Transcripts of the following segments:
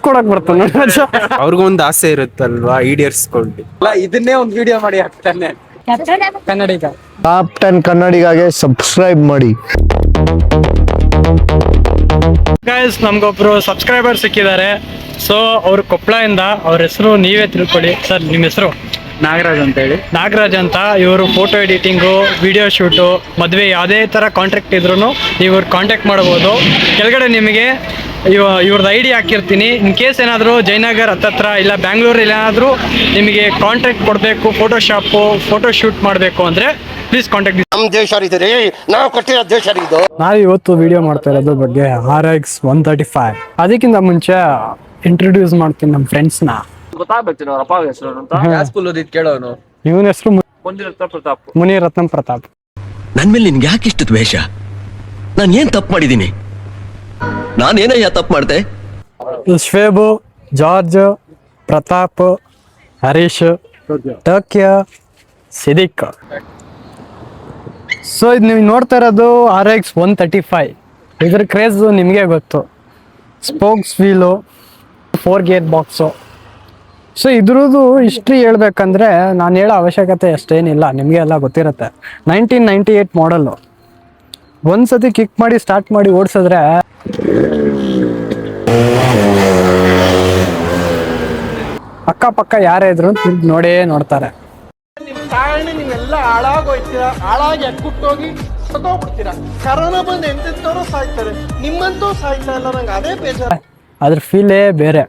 ಕೊಡಕ್ ಬರ್ತಾನೆ. ಅವ್ರಿಗೊಂದು ಆಸೆ ಇರುತ್ತಲ್ವಾ, ಈಡೇರಿಸ್ಕೊಂಡು ಇದನ್ನೇ ಒಂದು ವಿಡಿಯೋ ಮಾಡಿ ಹಾಕ್ತಾನೆ ಕನ್ನಡಿಗ. ಟಾಪ್ 10 ಕನ್ನಡಿಗಾಗೆ ಸಬ್ಸ್ಕ್ರೈಬ್ ಮಾಡಿ. ಗೈಸ್, ನಮ್ಗೊಬ್ರು ಸಬ್ಸ್ಕ್ರೈಬರ್ ಸಿಕ್ಕಿದ್ದಾರೆ. ಸೊ ಅವ್ರು ಕೊಪ್ಪಳದಿಂದ, ಅವ್ರ ಹೆಸರು ನೀವೇ ತಿಳ್ಕೊಳ್ಳಿ. ಸರ್, ನಿಮ್ಮ ಹೆಸರು? ನಾಗರಾಜ್ ಅಂತ ಹೇಳಿ. ನಾಗರಾಜ್ ಅಂತ. ಇವರು ಫೋಟೋ ಎಡಿಟಿಂಗು, ವಿಡಿಯೋ ಶೂಟು, ಮದುವೆ ಯಾವುದೇ ಥರ ಕಾಂಟ್ರಾಕ್ಟ್ ಇದ್ರೂ ಇವ್ರು ಕಾಂಟ್ಯಾಕ್ಟ್ ಮಾಡ್ಬೋದು. ಕೆಳಗಡೆ ನಿಮಗೆ ಇವ್ರದ್ದು ಐಡಿ ಹಾಕಿರ್ತೀನಿ. ಇನ್ ಕೇಸ್ ಏನಾದರೂ ಜಯನಗರ್ ಹತ್ತತ್ರ ಇಲ್ಲ ಬ್ಯಾಂಗ್ಳೂರಲ್ಲಿ ಏನಾದರೂ ನಿಮಗೆ ಕಾಂಟ್ರಾಕ್ಟ್ ಕೊಡಬೇಕು, ಫೋಟೋಶಾಪು, ಫೋಟೋ ಶೂಟ್ ಮಾಡಬೇಕು ಅಂದರೆ ಪ್ಲೀಸ್ ಕಾಂಟ್ಯಾಕ್ಟ್. ನಮ್ಮ ದೇಶ ಇದೆ, ನಾವು ಕಟ್ಟಿರೋ ದೇಶ ಇದು. ನಾವು ಇವತ್ತು ವಿಡಿಯೋ ಮಾಡ್ತಾ ಇರೋದ್ರ ಬಗ್ಗೆ RX 135. ಅದಕ್ಕಿಂತ ಮುಂಚೆ ಇಂಟ್ರೊಡ್ಯೂಸ್ ಮಾಡ್ತೀನಿ ನಮ್ಮ ಫ್ರೆಂಡ್ಸ್ನ. ಗೊತ್ತಾಗ್ಬೇಕು ಅವ್ರ ಅಪ್ಪ ಹೆಸರು ಅಂತ. ಯಾವ ಸ್ಕೂಲ್ ಓದಿದ್ ಕೇಳೋನು. ಇವನ ಹೆಸರು ಮುನಿರತ್ನಂ ಪ್ರತಾಪ್. ನನ್ ಮೇಲೆ ನಿನ್ಗೆ ಯಾಕೆ ಇಷ್ಟು ದ್ವೇಷ? ನಾನು ಏನ್ ತಪ್ಪು ಮಾಡಿದ್ದೀನಿ? ನಾನೇನಯ್ಯ ತಪ್ಪು ಮಾಡ್ದೆ? ಶ್ವೇಬು, ಜಾರ್ಜ್, ಪ್ರತಾಪ್, ಹರೀಶ್, ಟಕ್ಯ, ಸಿದಿಕ್. ಸೊ ಇದು ನೀವು ನೋಡ್ತಾ ಇರೋದು RX 135. ಇದ್ರ ಕ್ರೇಜ್ ನಿಮಗೆ ಗೊತ್ತು. Spokes wheel, 4 gear box. So ಇದ್ರದ್ದು ಹಿಸ್ಟ್ರಿ ಹೇಳ್ಬೇಕಂದ್ರೆ ನಾನು ಹೇಳೋ ಅವಶ್ಯಕತೆ ಅಷ್ಟೇನಿಲ್ಲ, ನಿಮಗೆ ಎಲ್ಲ ಗೊತ್ತಿರುತ್ತೆ. 1998 ಮಾಡಲ್ಲು. ಒಂದ್ಸತಿ ಕಿಕ್ ಮಾಡಿ ಸ್ಟಾರ್ಟ್ ಮಾಡಿ ಓಡಿಸಿದ್ರೆ ಅಕ್ಕಪಕ್ಕ ಯಾರೇ ಇದ್ರು ನೋಡೇ ನೋಡ್ತಾರೆ. ನಿಮ್ ಕಾರಣ ನೀವೆಲ್ಲ ಹಾಳಾಗೋಯ್ತೀರಾ, ಹಾಳಾಗಿ ಅಕ್ಕುಟ್ಟೋಗಿ ಸತ್ತೋಗ್ಬಿಡ್ತೀರಾ. ಕರೋನಾ ಬಂದು ಎಂತೆಂತವ್ರು ಸಾಯ್ತಾರೆ, ನಿಮ್ಮಂತೂ ಸಾಯ್ತಾ ಇಲ್ಲ. ನಂಗೆ ಅದೇ ಬೇಜಾರು. ಅದ್ರ ಫೀಲೇ ಬೇರೆ.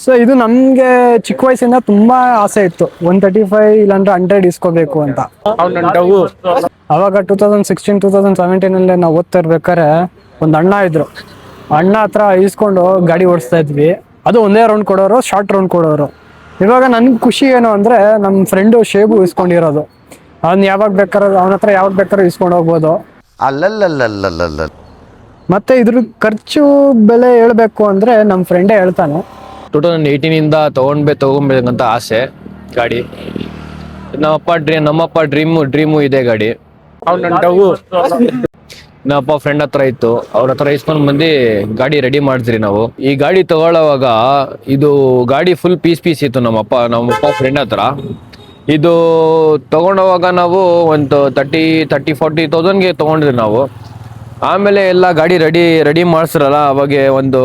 ಸೊ ಇದು ನಮಗೆ ಚಿಕ್ಕ ವಯಸ್ಸಿಂದ ತುಂಬಾ ಆಸೆ ಇತ್ತು, 135 ಇಲ್ಲಾಂದ್ರೆ 100 ಇಸ್ಕೋಬೇಕು ಅಂತ. ಅವಾಗ 2016, 2017 ನಾವು ಓದ್ತಾ ಇರ್ಬೇಕಾದ್ರೆ ಒಂದು ಅಣ್ಣ ಇದ್ರು. ಅಣ್ಣ ಹತ್ರ ಇಸ್ಕೊಂಡು ಗಾಡಿ ಓಡಿಸ್ತಾ ಇದ್ವಿ. ಅದು ಒಂದೇ ರೌಂಡ್ ಕೊಡೋರು, ಶಾರ್ಟ್ ರೌಂಡ್ ಕೊಡೋರು. ಇವಾಗ ನನ್ಗೆ ಖುಷಿ ಏನು ಅಂದ್ರೆ ನಮ್ಮ ಫ್ರೆಂಡು ಶೇಬು ಇಸ್ಕೊಂಡಿರೋದು. ಅವನ್ ಅವನ ಹತ್ರ ಯಾವಾಗ ಬೇಕಾದ್ರೂ ಇಸ್ಕೊಂಡು ಹೋಗ್ಬೋದು. ಅಲ್ಲಲ್ಲಲ್ಲಲ್ಲಲ್ಲ. ಮತ್ತೆ ಇದ್ರ ಖರ್ಚು ಬೆಲೆ ಹೇಳ್ಬೇಕು ಅಂದ್ರೆ ನಮ್ಮ ಫ್ರೆಂಡೇ ಹೇಳ್ತಾನೆ. 2018 ತಗೊಳ್ಬೇಕಂತ ಆಸೆ ಗಾಡಿ. ನಮ್ಮಪ್ಪ ಡ್ರೀಮು ಇದೆ ಗಾಡಿ. ನಮ್ಮಪ್ಪ ಫ್ರೆಂಡ್ ಹತ್ರ ಇತ್ತು, ಅವ್ರ ಹತ್ರ ಇಸ್ಕೊಂಡ್ ಬಂದು ಗಾಡಿ ರೆಡಿ ಮಾಡಿದ್ರಿ ನಾವು. ಈ ಗಾಡಿ ತಗೊಳ್ಳೋವಾಗ ಇದು ಗಾಡಿ ಫುಲ್ ಪೀಸ್ ಇತ್ತು ನಮ್ಮಪ್ಪ ಫ್ರೆಂಡ್ ಹತ್ರ. ಇದು ತಗೊಂಡೋವಾಗ ನಾವು ಒಂದು 30-40,000ಗೆ ತಗೊಂಡ್ರಿ ನಾವು. ಆಮೇಲೆ ಎಲ್ಲ ಗಾಡಿ ರೆಡಿ ಮಾಡಿಸ್ರಲ್ಲ, ಅವಾಗ ಒಂದು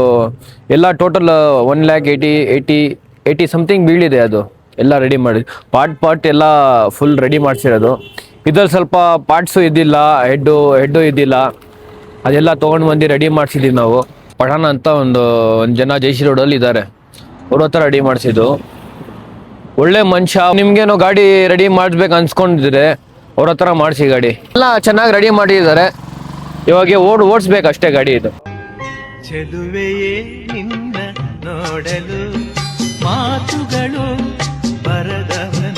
ಎಲ್ಲ ಟೋಟಲ್ 1,80,000 ಸಮಥಿಂಗ್ ಬೀಳಿದೆ. ಅದು ಎಲ್ಲ ರೆಡಿ ಮಾಡಿ ಪಾರ್ಟ್ ಎಲ್ಲ ಫುಲ್ ರೆಡಿ ಮಾಡಿಸಿರೋದು. ಇದ್ರಲ್ಲಿ ಸ್ವಲ್ಪ ಪಾರ್ಟ್ಸು ಇದ್ದಿಲ್ಲ, ಹೆಡ್ಡು ಇದ್ದಿಲ್ಲ. ಅದೆಲ್ಲ ತೊಗೊಂಡು ಬಂದು ರೆಡಿ ಮಾಡಿಸಿದ್ದೀವಿ ನಾವು. ಪಠಾಣ ಅಂತ ಒಂದು ಜನ ಜೈಸಿ ರೋಡಲ್ಲಿ ಇದ್ದಾರೆ, ಅವ್ರ ಹತ್ರ ರೆಡಿ ಮಾಡಿಸಿದ್ದು. ಒಳ್ಳೆ ಮನುಷ್ಯ. ನಿಮ್ಗೇನೋ ಗಾಡಿ ರೆಡಿ ಮಾಡಿಸ್ಬೇಕು ಅನ್ಸ್ಕೊಂಡಿದ್ರೆ ಅವ್ರ ಹತ್ರ ಮಾಡಿಸಿ. ಗಾಡಿ ಎಲ್ಲ ಚೆನ್ನಾಗಿ ರೆಡಿ ಮಾಡಿದ್ದಾರೆ. ಇವಾಗ ಓಡಿಸ್ಬೇಕು ಅಷ್ಟೇ ಗಾಡಿ. ಇದು ಚೆಲುವೆಯೇ ನಿನ್ನ ನೋಡಲು ಮಾತುಗಳು ಬರದವನು.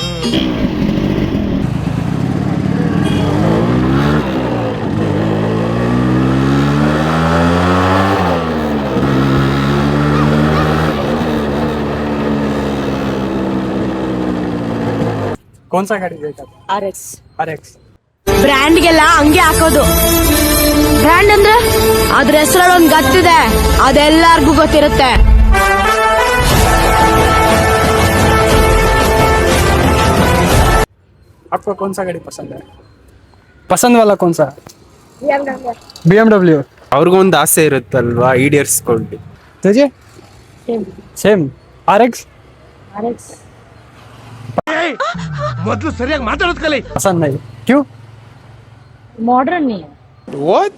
ಕೌನ್ ಸಾ ಗಾಡಿ ಬೇಕಾ? RX. ಬ್ರ್ಯಾಂಡ್ಗೆಲ್ಲ ಹಂಗೆ ಹಾಕೋದು. ಬ್ರ್ಯಾಂಡ್ ಅಂದ್ರೆ ಅದ್ರ ಹೆಸರಲ್ಲಿ ಒಂದು ಗತ್ತಿದೆ, ಅದೆಲ್ಲರಿಗೂ ಗೊತ್ತಿರುತ್ತೆ. आपको कौन सा गाड़ी पसंद है? पसंद वाला कौन सा? BMW. ಅವ್ರಿಗೊಂದು ಆಸೆ ಇರುತ್ತಲ್ವಾ, ಈಡೇರಿಸ್ಕೊಂಡು. तुझे? सेम. RX. ಮೊದಲು ಸರಿಯಾಗಿ ಮಾತಾಡೋದು ಕಲಿ. पसंद नहीं. क्यों? मॉडर्न नहीं है. What?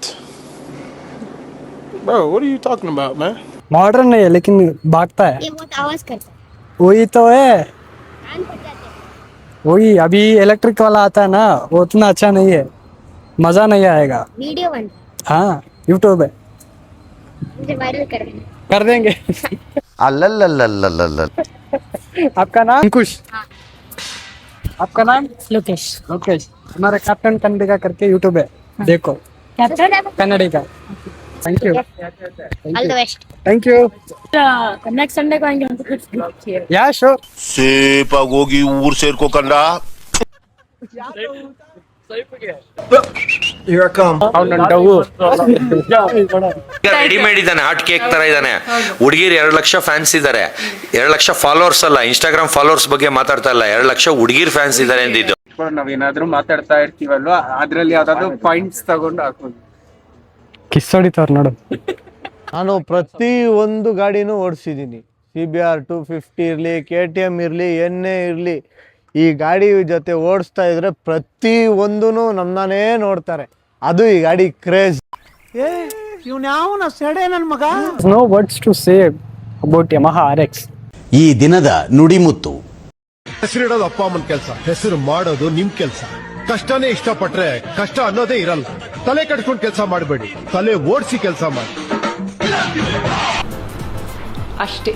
Bro, what are you talking about, man? Modern नहीं है लेकिन भागता है. ये बहुत आवाज करता है. वही तो है. कान फट जाते हैं. वही अभी इलेक्ट्रिक वाला आता है ना, वो उतना अच्छा नहीं है, मजा नहीं आएगा. वीडियो बन हाँ, यूट्यूब है, मुझे वायरल कर देंगे. ಅಲ್ಲಲ್ಲಲ್ಲಲ್ಲಲ್ಲ. आपका नाम? अंकुश. आपका नाम? लोकेश. हमारा कैप्टन कन्नडिगा करके यूट्यूब है, देखो. Captain Kannadiga. Thank you. All the best. Thank you. Next Sunday को आएंगे हम तो. या श्योर. ಸೇಫಾಗಿ ಹೋಗಿ ಊರ್ ಸೇರ್ಕೋಕಂಡ. ರೆಡಿಮೇಡ್ ಇದ್ದಾನೆ, ಹಾಟ್ ಕೇಕ್ ತರ ಇದ್ದಾನೆ. ಹುಡುಗಿರ್ 2 ಲಕ್ಷ ಫ್ಯಾನ್ಸ್ ಇದ್ದಾರೆ. 2 ಲಕ್ಷ ಫಾಲೋವರ್ಸ್ ಅಲ್ಲ, ಇನ್ಸ್ಟಾಗ್ರಾಮ್ ಫಾಲೋವರ್ಸ್ ಬಗ್ಗೆ ಮಾತಾಡ್ತಾ ಇಲ್ಲ, 2 ಲಕ್ಷ ಹುಡುಗಿರ್ ಫ್ಯಾನ್ಸ್ ಇದ್ದಾರೆ ಅಂದಿದ್ದು. ನಾವೇನಾದ್ರೂ ಮಾತಾಡ್ತಾ ಇರ್ತೀವಲ್ವಾ, ಅದ್ರಲ್ಲಿ ಯಾವ್ದಾದ್ರು ಪಾಯಿಂಟ್ಸ್ ತಗೊಂಡು ಹಾಕೋದು. ಕಿಸ್ ಹೊಡಿತಾರ ನೋಡು. ನಾನು ಪ್ರತಿ ಒಂದು ಗಾಡಿನೂ ಓಡಿಸಿದ್ದೀನಿ. CBR 250 ಇರಲಿ, KTM ಇರಲಿ, ಎನ್ನೇ ಇರಲಿ, ಈ ಗಾಡಿ ಜೊತೆ ಓಡಿಸ್ತಾ ಇದ್ರೆ ಪ್ರತಿ ಒಂದೂ ನಮ್ಮನ್ನೇ ನೋಡ್ತಾರೆ. ಅದು ಈ ಗಾಡಿ craze. No words to say about Yamaha RX. ಈ ದಿನದ ನುಡಿಮುತ್ತು. ಹೆಸರಿಡೋದು ಅಪ್ಪ ಅಮ್ಮನ ಕೆಲಸ, ಹೆಸರು ಮಾಡೋದು ನಿಮ್ ಕೆಲಸ. ಕಷ್ಟನೇ ಇಷ್ಟಪಟ್ರೆ ಕಷ್ಟ ಅನ್ನೋದೇ ಇರಲ್ಲ. ತಲೆ ಕಟ್ಕೊಂಡು ಕೆಲಸ ಮಾಡಬೇಡಿ, ತಲೆ ಓಡಿಸಿ ಕೆಲಸ ಮಾಡಿ ಅಷ್ಟೇ.